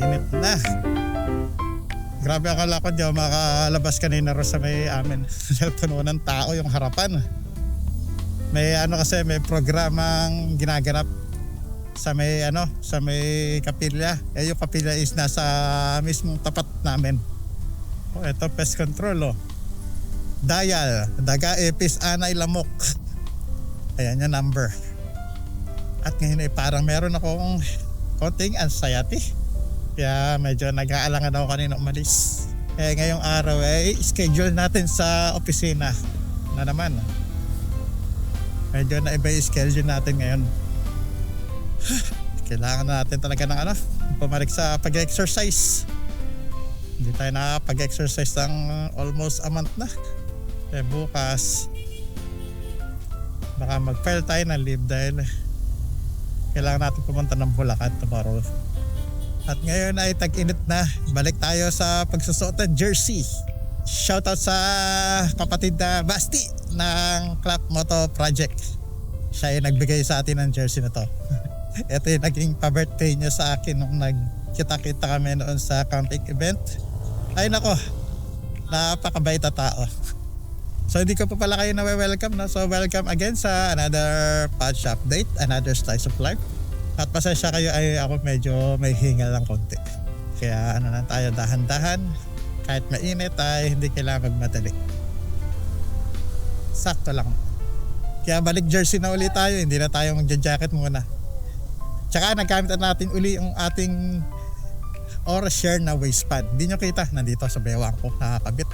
init na. Grabe, akala ko di ako makalabas kanina ro sa may amin. Puno ng tao yung harapan. May ano kasi, may programang ginaganap sa may kapilya. Yung kapilya is nasa mismong tapat namin. Ito pest control Dial, Daga Epis Anay Lamok. Ayan yung number. At ngayon parang meron akong konting anxiety. Kaya medyo nag-aalangan ako kanina umalis. Kaya ngayong araw schedule natin sa opisina na naman. Medyo na-iba yung schedule natin ngayon. Kailangan natin talaga ng pumalik sa pag-exercise. Hindi tayo nakapag-exercise ng almost a month na. Kaya bukas baka mag-file tayo ng leave dahil kailangan natin pumunta ng Bulacan tomorrow. At ngayon ay tag-init na. Balik tayo sa pagsusuot ng jersey. Shoutout sa kapatid na Basti ng Clap Moto Project. Siya ay nagbigay sa atin ng jersey na to. Ito yung naging pa-birthday niya sa akin nung nagkita-kita kami noon sa camping event. Ay nako, napakabait na tao. So hindi ko pa pala kayo na-welcome na. So welcome again sa another patch update, another slice of life. At pasensya kayo, ay ako medyo may hingal lang konti. Kaya lang tayo, dahan-dahan. Kahit mainit ay hindi kailangan magmadali. Sakto lang. Kaya balik jersey na uli tayo, hindi na tayo magja-jacket muna. Tsaka nagamit natin uli yung ating oras share na waistband. Hindi nyo kita, nandito sa bewang ko, nakakabit.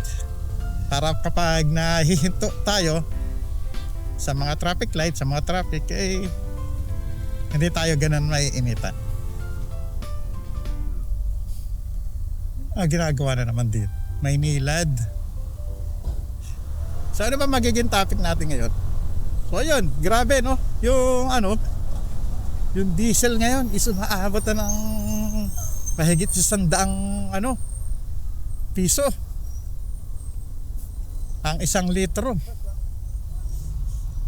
Para kapag nahihinto tayo sa mga traffic light, sa mga traffic, hindi tayo ganun maiinitan. Ginagawa na naman din. May nilad. So ano ba magiging topic natin ngayon? So yun, grabe no? Yung yung diesel ngayon is umaabot na ng mahigit sa 100 piso. Ang 1 litro.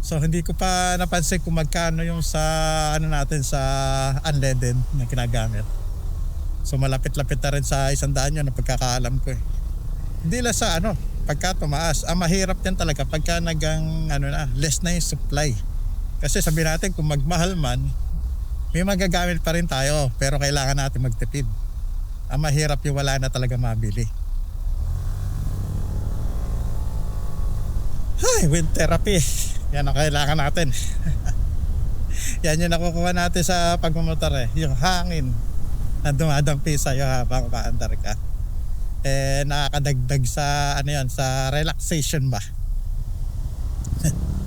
So hindi ko pa napansin kung magkano yung sa natin sa unleaded na ginagamit. So malapit-lapit na rin sa 100 yun na pagkakaalam ko Hindi lang sa pagka tumaas. Ang mahirap yan talaga pagka less na yung supply. Kasi sabihin natin kung magmahal man, may magagamit pa rin tayo pero kailangan natin magtipid. Ang mahirap yung wala na talaga mabili. Ay, wind therapy. Yan ang kailangan natin. Yan yung nakukuha natin sa pagmumotor yung hangin na dumadampi sa'yo habang paandar ka. Nakakadagdag sa sa relaxation ba.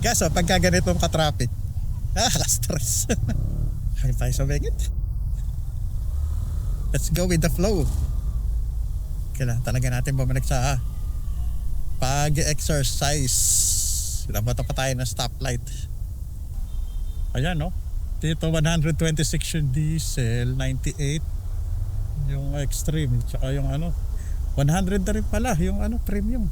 Kaso pagka ganitong ka-traffic, nakaka-stress. Hangin tayo sa bengit. Let's go with the flow. Kailangan talaga natin bumalik sa pag-exercise. Labata pa tayo ng stoplight. Ayan dito 126 yung diesel, 98 yung extreme, tsaka yung 100 na rin pala yung premium.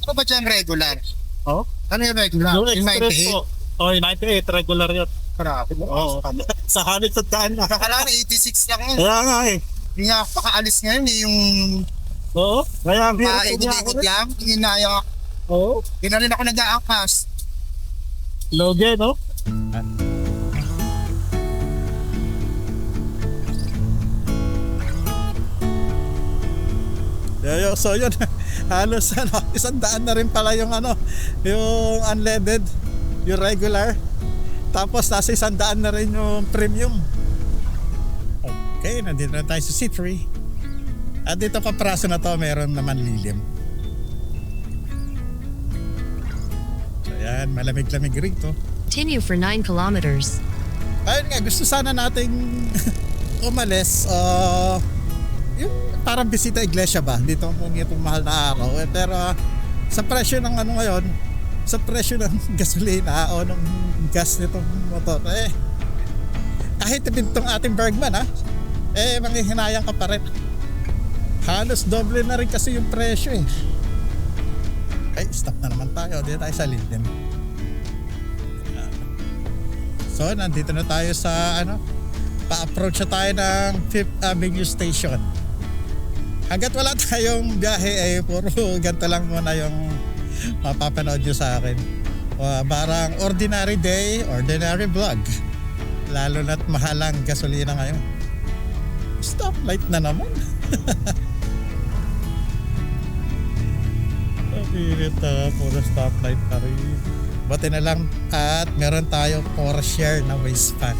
Ano ba dyan regular? Oh? Ano yung regular? Yung Yung express 98? po. Oh, yung 98 regular yun. Grabe mo. Oo. Sa hanit sa daan na. Akala na 86 lang yun. Kaya nga Hindi nga pakaalis ngayon yung Oo. Kaya ang hirap paikot-ikot lang. Hinayang ako. Oo. Hindi na rin ako nag-aangkas. Loge, no? So yun, halos 100 na rin pala yung yung unleaded, yung regular. Tapos nasa 100 na rin yung premium. Okay, nandito na tayo sa C3. At dito pa praso na to, meron naman lilim. So yan, malamig-lamig rin to. Continue for 9 kilometers. Ayun nga, gusto sana nating umalis yung parang bisita iglesia ba dito kung itong mahal na araw pero sa presyo ng ngayon, sa presyo ng gasolina o ng gas nitong motor kahit itong ating Bergman manghihinayang ka pa rin. Halos doble na rin kasi yung presyo stop na naman tayo, dito tayo sa lilim. So nandito na tayo sa pa-approach na tayo ng 5th Avenue Station. Hanggat wala tayong biyahe puro ganito lang muna yung mapapanood nyo sa akin. Parang ordinary day, ordinary vlog. Lalo na't mahalang gasolina ngayon. Stoplight na naman. Papilit puro stoplight pa rin. Buti na lang at meron tayo for share na waistband.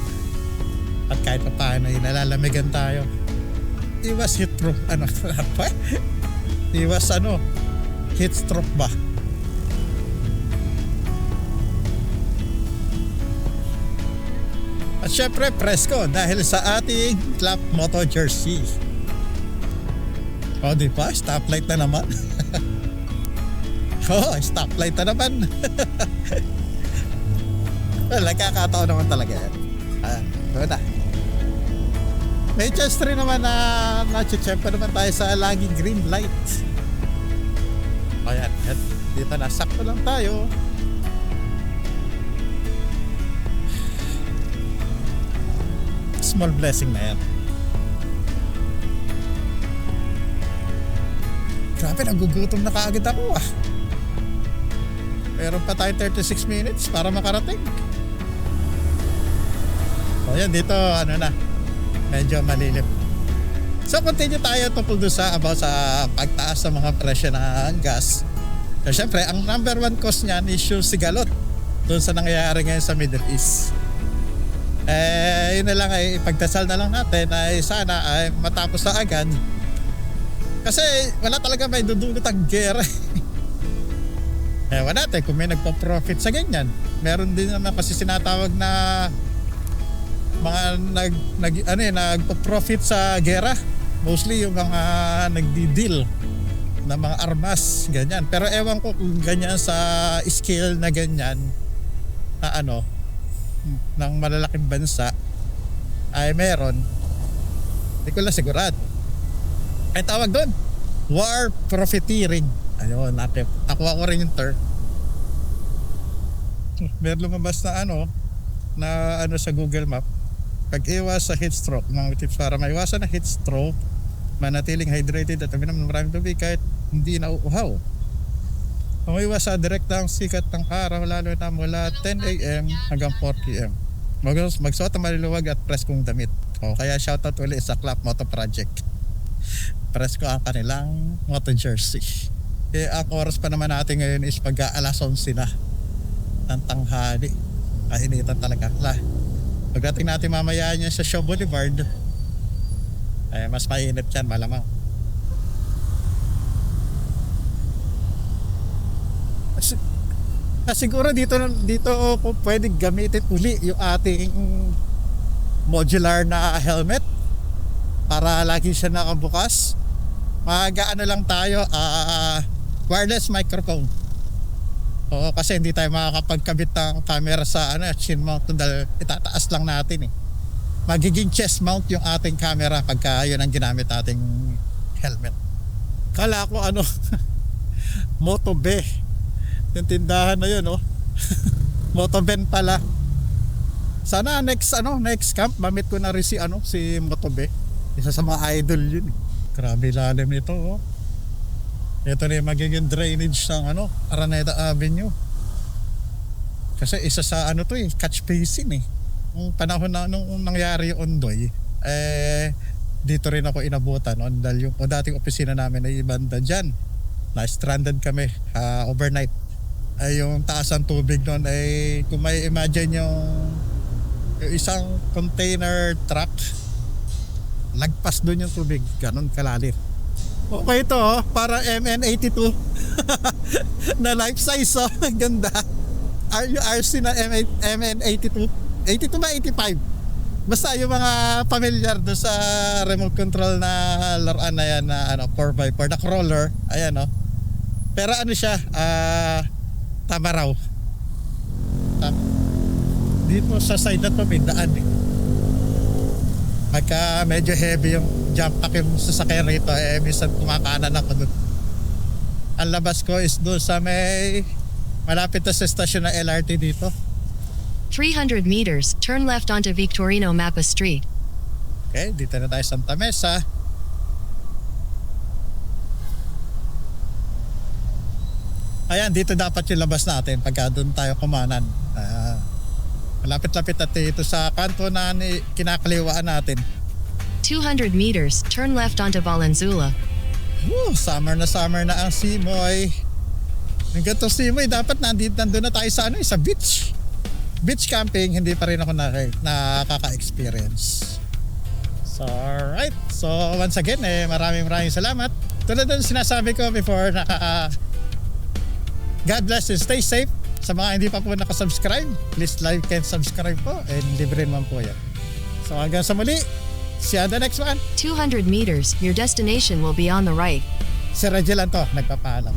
At kahit pa paano nalalamigan tayo. Iwas heat stroke iwas heat stroke ba. At syempre presko dahil sa ating Clap Moto jersey. O diba, stoplight na naman. Stoplight na naman. Well, nagkakataon naman talaga yan. Na. May chance rin naman na na-check naman tayo sa laging green light. Ayan, dito na, sakto lang tayo. Small blessing na yan. Grabe, nagugutom na kaagad ako Meron pa tayo 36 minutes para makarating. So yan, dito medyo malilim. So continue tayo tungkol doon about sa pagtaas ng mga presyo ng gas. So syempre, ang number one cause niyan is yung sigalot doon sa nangyayari ngayon sa Middle East. Yun na lang ay ipagdasal na lang natin ay sana ay matapos na agad. Kasi wala talaga may dudulot ang gera. Wala natin kung may nagpo-profit sa ganyan. Meron din naman kasi sinatawag na mga nagpo-profit sa gera. Mostly yung mga nagdi-deal na mga armas, ganyan. Pero ewan ko kung ganyan sa scale na ganyan na ng malalaking bansa ay meron. Hindi ko lang sigurado. Ay tawag doon, war profiteering. Ayun, nakuha ko rin yung term. Meron lumabas na sa Google Map. Pag-iwas sa heat stroke, mga tips para maiwasan na heat stroke, manatiling hydrated at uminom ng maraming tubig kahit hindi nauuhaw. Umiwas sa direktang sikat ng araw lalo na mula 10 a.m. hanggang 4 p.m. Magsuot ng maluluwag at preskong damit. Kaya shoutout ulit sa Clap Moto Project. Presko ang kanilang moto jersey. Ang oras pa naman natin ngayon is pag-alas 11 na ng tanghali. Kainitan talaga. Pagdating natin mamaya niya sa Shaw Boulevard, mas mainit yan malamang. Siguro dito po pwede gamitin uli yung ating modular na helmet para lagi siya nakabukas. Lang tayo, wireless microphone. Kasi hindi tayo makakapagkabit ng camera sa chin mount dahil itataas lang natin Magiging chest mount yung ating camera pagka yun ang ginamit nating helmet. Kala ko Moto B. Yung tindahan na yun Moto Ben pala. Sana next camp mamit ko na rin si Moto B. Isa sa mga idol yun Grabe lalim nito Ito na yung magiging drainage ng Araneta Avenue. Kasi isa sa catch basin Nung panahon na nung nangyari yung Ondoy, dito rin ako inabutan dahil yung dating opisina namin ay banda dyan. Na-stranded kami overnight. Yung taas ng tubig noon ay kung may imagine yung isang container truck, lagpas doon yung tubig, ganun kalalim. Okay ito para MN82 na life size ganda. RC na MN82 82 ba 85? Basta yung mga familiar do sa remote control na laruan na yan na 4x4 na crawler, ayan pero siya tama raw dito sa side na to may daan pagka medyo heavy yung jump pack yung sasakyan rito minsan kumakanan ako doon. Ang labas ko is doon sa may malapit na sa stasyon na LRT dito. 300 meters, turn left onto Victorino Mapa Street. Okay, dito na tayo sa Santa Mesa. Ayan, dito dapat yung labas natin pagka doon tayo kumanan. Malapit-lapit at dito sa kanto na kinakaliwaan natin. 200 meters, turn left onto Valenzuela. Woo, summer na ang Simoy. Yung ganito Simoy, dapat nandun na tayo sa sa beach. Beach camping, hindi pa rin ako nakaka-experience. So, alright. So, once again, maraming salamat. Tulad ng sinasabi ko before, God bless and stay safe. Sa mga hindi pa po nakasubscribe, please like and subscribe po. And libre naman po yan. So, hanggang sa muli. See you on the next one. 200 meters, your destination will be on the right. Si Radyo lang to, nagpapaalam.